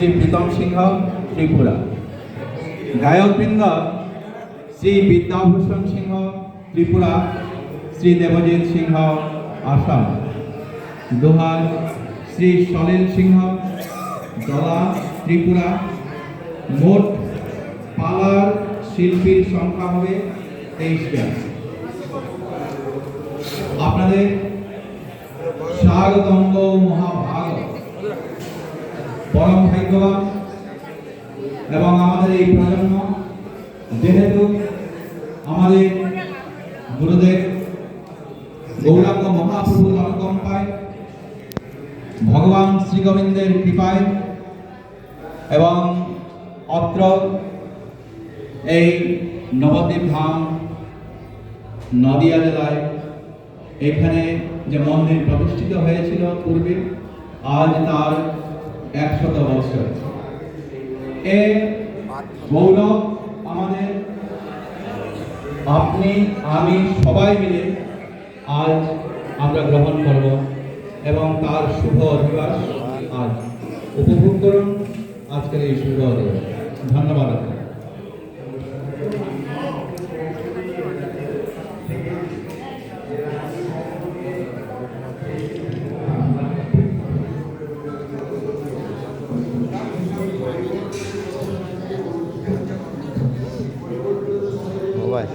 শ্রী প্রীতম সিংহ ত্রিপুরা। গায়কবৃন্দ শ্রী বিদ্যাভূষণ সিংহ ত্রিপুরা, শ্রী দেবজিৎ সিংহ আসাম। দোহার শ্রী সলিল সিংহ দলা ত্রিপুরা। মোট পালার শিল্পীর সংখ্যা হবে 23 জন। আপনাদের স্বাগতম মহাভাগ, পরম ভাগ্যবান এবং আমাদের এই প্রজন্ম, যেহেতু আমাদের গুরুদেব গৌরাঙ্গ মহাপ্রভুর অনুকম্পায়, ভগবান শ্রী গোবিন্দের কৃপায় এবং অত্র এই নবদ্বীপ ধাম নদিয়া জেলায় এখানে যে মন্দির প্রতিষ্ঠিত হয়েছিল পূর্বে, আজ তার 100 বছর। এ গৌরব আমাদের আপনি আমি সবাই মিলে আজ আমরা গ্রহণ করব এবং তার শুভ অধিবাস আজ উপভোগ করুন। আজকের এই শুভ অধিবাস। ধন্যবাদ। Vai.